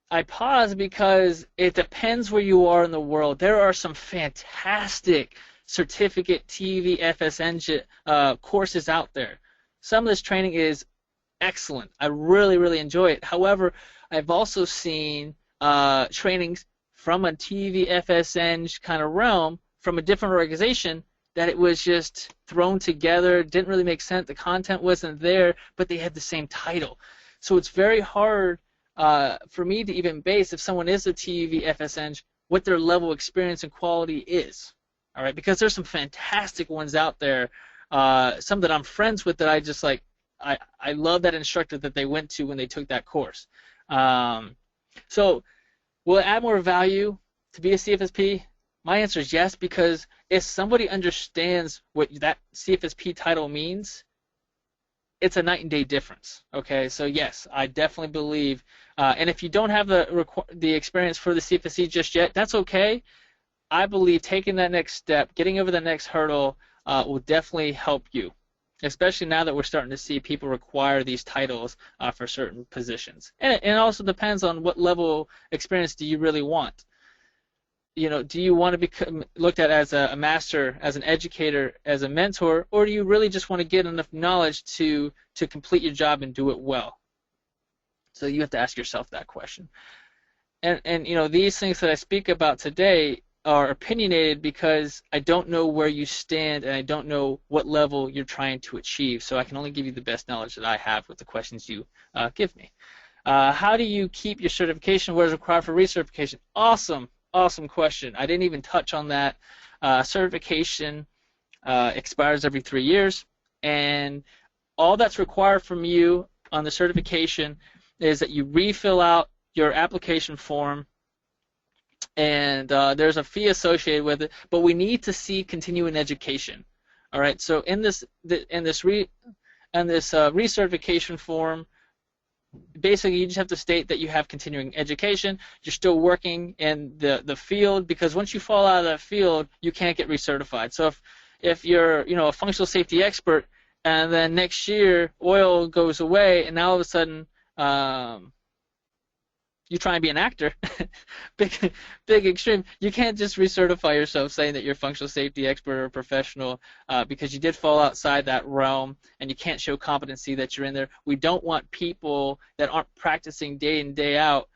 I pause because it depends where you are in the world. There are some fantastic certificate TUV FSN courses out there. Some of this training is excellent. I really, really enjoy it. However, I've also seen trainings from a TUV FSN kind of realm from a different organization that it was just thrown together, didn't really make sense, the content wasn't there, but they had the same title. So it's very hard for me to even base if someone is a TUV FSN what their level of experience and quality is. All right, because there's some fantastic ones out there, some that I'm friends with that I just like. I love that instructor that they went to when they took that course. So will it add more value to be a CFSP? My answer is yes, because if somebody understands what that CFSP title means, it's a night and day difference. Okay, so yes, I definitely believe. And if you don't have the experience for the CFSE just yet, that's okay. I believe taking that next step, getting over the next hurdle, will definitely help you, especially now that we're starting to see people require these titles for certain positions. And it also depends on what level experience do you really want. You know, do you want to become looked at as a master, as an educator, as a mentor, or do you really just want to get enough knowledge to complete your job and do it well? So you have to ask yourself that question. And you know, these things that I speak about today are opinionated because I don't know where you stand and I don't know what level you're trying to achieve. So I can only give you the best knowledge that I have with the questions you give me. How do you keep your certification? What is required for recertification? Awesome question. I didn't even touch on that. Certification expires every 3 years, and all that's required from you on the certification is that you refill out your application form, and there's a fee associated with it, but we need to see continuing education. All right, so in this recertification form, basically you just have to state that you have continuing education, you're still working in the field, because once you fall out of that field, you can't get recertified. So if you're a functional safety expert, and then next year oil goes away, and now all of a sudden you try and be an actor, big extreme. You can't just recertify yourself saying that you're a functional safety expert or professional because you did fall outside that realm and you can't show competency that you're in there. We don't want people that aren't practicing day in, day out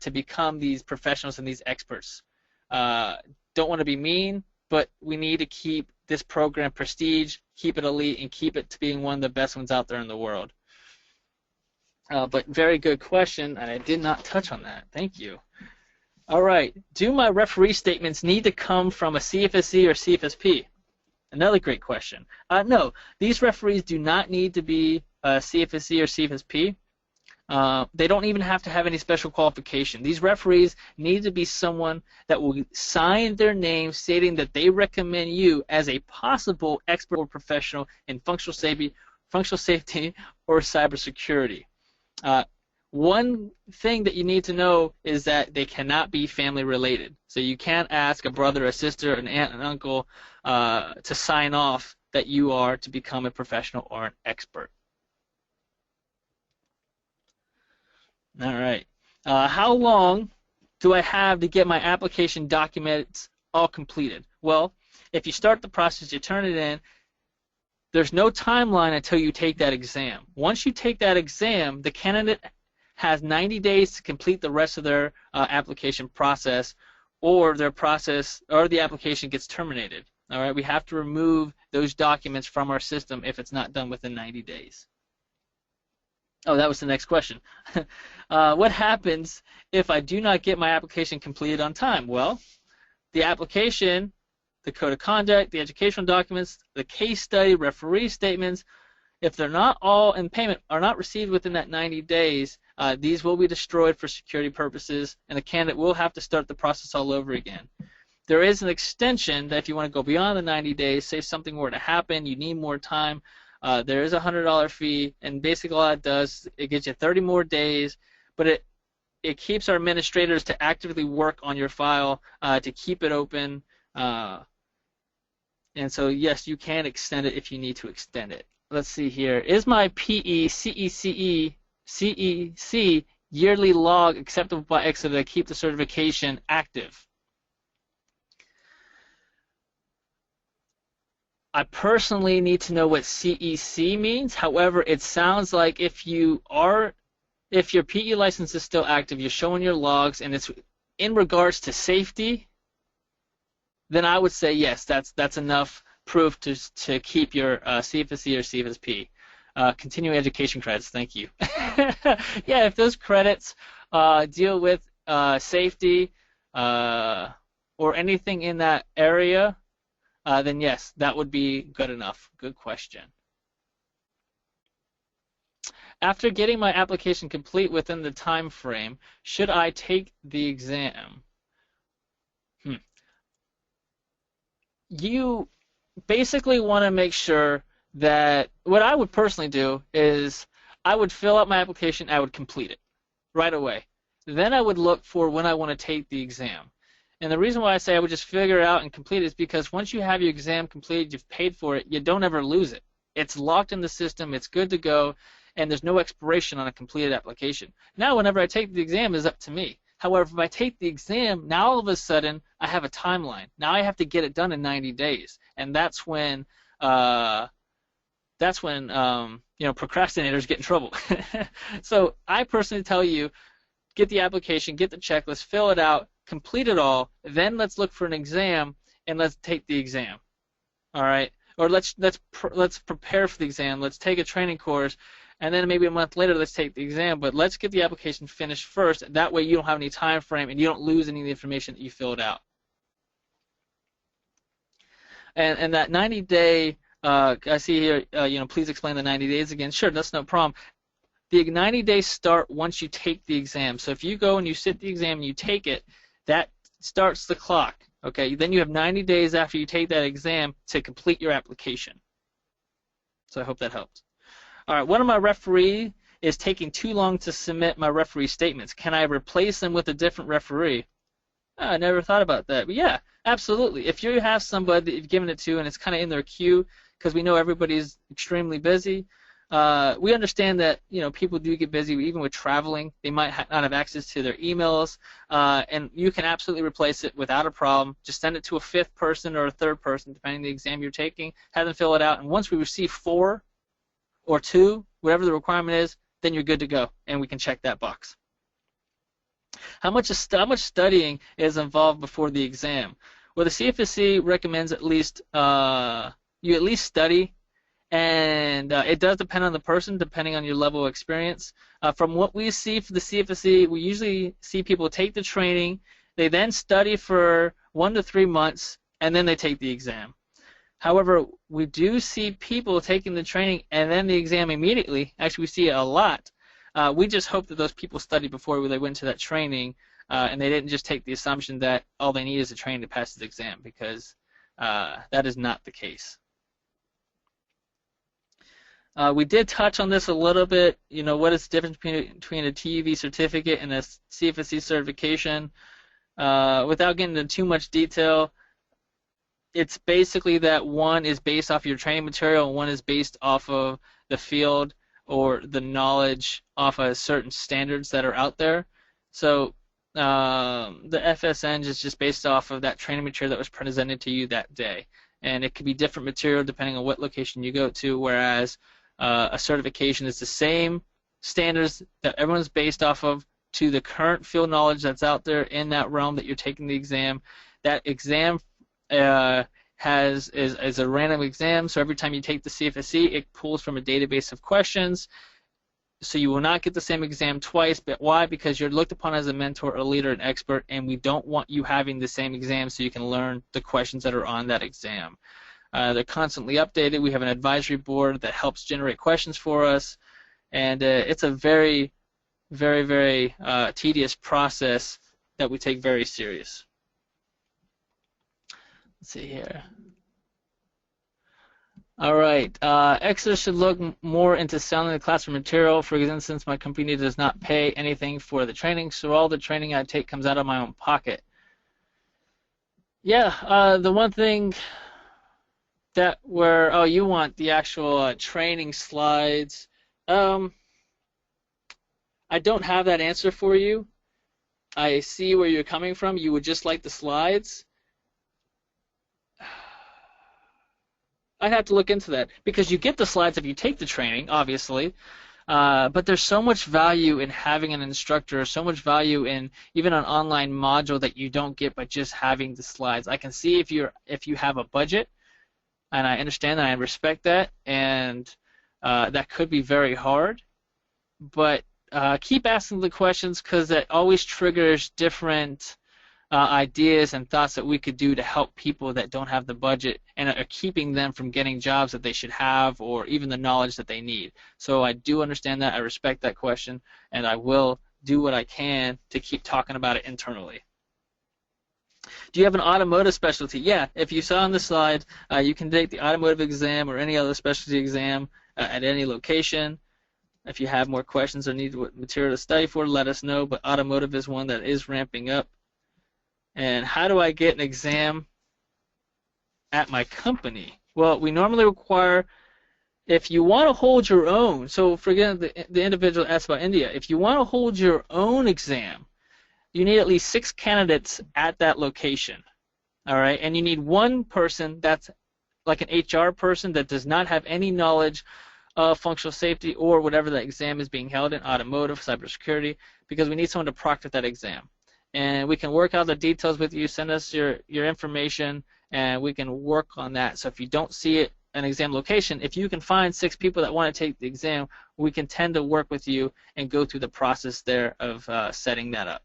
to become these professionals and these experts. Don't want to be mean, but we need to keep this program prestige, keep it elite, and keep it to being one of the best ones out there in the world. But very good question, and I did not touch on that. Thank you. All right. Do my referee statements need to come from a CFSE or CFSP? Another great question. No, these referees do not need to be a CFSE or CFSP. They don't even have to have any special qualification. These referees need to be someone that will sign their name stating that they recommend you as a possible expert or professional in functional safety or cybersecurity. One thing that you need to know is that they cannot be family related. So you can't ask a brother, a sister, an aunt, an uncle to sign off that you are to become a professional or an expert. All right. How long do I have to get my application documents all completed? Well, if you start the process, you turn it in, there's no timeline until you take that exam. Once you take that exam, the candidate has 90 days to complete the rest of their application process, or their process or the application gets terminated. All right, we have to remove those documents from our system if it's not done within 90 days. Oh, that was the next question. What happens if I do not get my application completed on time? Well, the application, the code of conduct, the educational documents, the case study, referee statements, if they're not all in payment, are not received within that 90 days, these will be destroyed for security purposes, and the candidate will have to start the process all over again. There is an extension that if you want to go beyond the 90 days, say something were to happen, you need more time, there is a $100 fee, and basically all it does, it gives you 30 more days, but it keeps our administrators to actively work on your file to keep it open, and so yes, you can extend it if you need to extend it. Let's see here. Is my PE, CEC yearly log acceptable by exida to keep the certification active? I personally need to know what CEC means. However, it sounds like if your PE license is still active, you're showing your logs, and it's in regards to safety, then I would say yes, that's enough proof to keep your CFSE or CFSP. Continuing education credits, thank you. Yeah, if those credits deal with safety or anything in that area, then yes, that would be good enough. Good question. After getting my application complete within the time frame, should I take the exam? You basically want to make sure that what I would personally do is I would fill out my application, I would complete it right away. Then I would look for when I want to take the exam. And the reason why I say I would just figure it out and complete it is because once you have your exam completed, you've paid for it, you don't ever lose it. It's locked in the system, it's good to go, and there's no expiration on a completed application. Now whenever I take the exam, it's up to me. However, if I take the exam, now all of a sudden I have a timeline. Now I have to get it done in 90 days, and that's when procrastinators get in trouble. So I personally tell you, get the application, get the checklist, fill it out, complete it all, then let's look for an exam and let's take the exam. All right, or let's prepare for the exam. Let's take a training course. And then maybe a month later, let's take the exam, but let's get the application finished first. That way you don't have any time frame and you don't lose any of the information that you filled out. And that 90-day, I see here, please explain the 90 days again. Sure, that's no problem. The 90 days start once you take the exam. So if you go and you sit the exam and you take it, that starts the clock. Okay, then you have 90 days after you take that exam to complete your application. So I hope that helps. All right, one of my referee is taking too long to submit my referee statements. Can I replace them with a different referee? Oh, I never thought about that. But yeah, absolutely. If you have somebody that you've given it to and it's kind of in their queue, because we know everybody's extremely busy, we understand that people do get busy even with traveling. They might not have access to their emails, and you can absolutely replace it without a problem. Just send it to a fifth person or a third person, depending on the exam you're taking. Have them fill it out, and once we receive 4 or 2, whatever the requirement is, then you're good to go, and we can check that box. How much studying is involved before the exam? Well, the CFSE recommends at least you at least study, and it does depend on the person, depending on your level of experience. From what we see for the CFSE, we usually see people take the training, they then study for 1 to 3 months, and then they take the exam. However, we do see people taking the training and then the exam immediately. Actually, we see it a lot. We just hope that those people studied before they went to that training, and they didn't just take the assumption that all they need is a training to pass the exam, because that is not the case. We did touch on this a little bit. What is the difference between a TUV certificate and a CFSE certification? Without getting into too much detail, it's basically that one is based off your training material and one is based off of the field or the knowledge off of certain standards that are out there. So the FSN is just based off of that training material that was presented to you that day. And it could be different material depending on what location you go to, whereas a certification is the same standards that everyone's based off of to the current field knowledge that's out there in that realm that you're taking the exam. That exam is a random exam, so every time you take the CFSE, it pulls from a database of questions. So you will not get the same exam twice. But why? Because you're looked upon as a mentor, a leader, an expert, and we don't want you having the same exam so you can learn the questions that are on that exam. They're constantly updated. We have an advisory board that helps generate questions for us, and it's a very, very, very tedious process that we take very serious. Let's see here. All right, exida should look more into selling the classroom material. For instance, my company does not pay anything for the training, so all the training I take comes out of my own pocket. Yeah, the one thing that you want the actual training slides. I don't have that answer for you. I see where you're coming from. You would just like the slides. I'd have to look into that because you get the slides if you take the training, obviously, but there's so much value in having an instructor, so much value in even an online module that you don't get by just having the slides. I can see if you have a budget, and I understand that, I respect that, and that could be very hard, but keep asking the questions because that always triggers different ideas and thoughts that we could do to help people that don't have the budget and are keeping them from getting jobs that they should have or even the knowledge that they need. So I do understand that. I respect that question, and I will do what I can to keep talking about it internally. Do you have an automotive specialty? Yeah, if you saw on the slide, you can take the automotive exam or any other specialty exam at any location. If you have more questions or need material to study for, let us know, but automotive is one that is ramping up. And how do I get an exam at my company? Well, we normally require, if you want to hold your own, so forget the individual asked about India, if you want to hold your own exam, you need at least 6 candidates at that location, all right? And you need one person that's like an HR person that does not have any knowledge of functional safety or whatever the exam is being held in, automotive, cybersecurity, because we need someone to proctor that exam. And we can work out the details with you, send us your information, and we can work on that. So if you don't see it an exam location, if you can find 6 people that want to take the exam, we can tend to work with you and go through the process there of setting that up.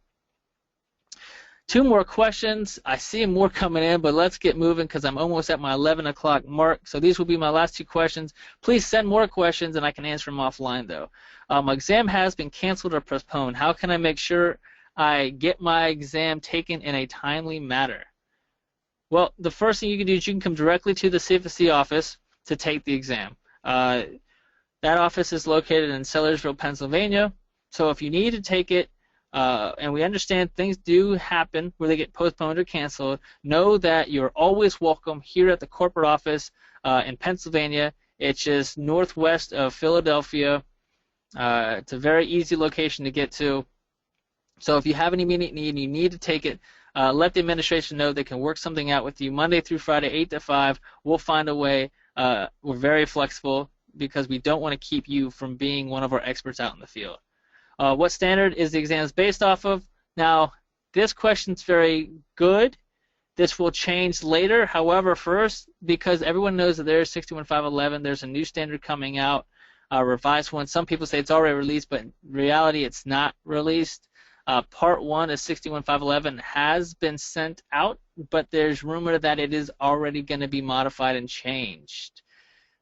2 more questions. I see more coming in, but let's get moving because I'm almost at my 11 o'clock mark. So these will be my last 2 questions. Please send more questions, and I can answer them offline, though. My exam has been canceled or postponed. How can I make sure I get my exam taken in a timely manner? Well, the first thing you can do is you can come directly to the CFSE office to take the exam. That office is located in Sellersville, Pennsylvania. So if you need to take it, and we understand things do happen where they get postponed or canceled, know that you're always welcome here at the corporate office in Pennsylvania. It's just northwest of Philadelphia. It's a very easy location to get to. So if you have an immediate need and you need to take it, let the administration know they can work something out with you Monday through Friday, 8 to 5. We'll find a way. We're very flexible because we don't want to keep you from being one of our experts out in the field. What standard is the exam based off of? Now, this question's very good. This will change later. However, first, because everyone knows that there's 61511, there's a new standard coming out, a revised one. Some people say it's already released, but in reality, it's not released. Part 1 of 61511 has been sent out, but there's rumor that it is already going to be modified and changed.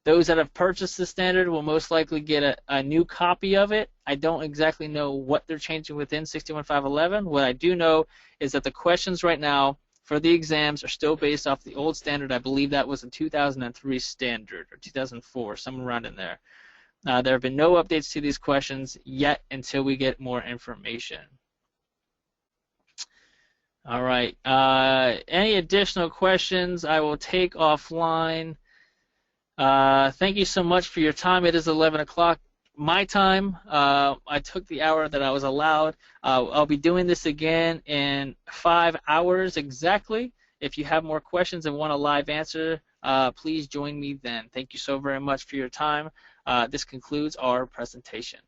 Those that have purchased the standard will most likely get a new copy of it. I don't exactly know what they're changing within 61511. What I do know is that the questions right now for the exams are still based off the old standard. I believe that was a 2003 standard or 2004, somewhere around in there. There have been no updates to these questions yet until we get more information. All right. Any additional questions I will take offline. Thank you so much for your time. It is 11 o'clock my time. I took the hour that I was allowed. I'll be doing this again in 5 hours exactly. If you have more questions and want a live answer, please join me then. Thank you so very much for your time. This concludes our presentation.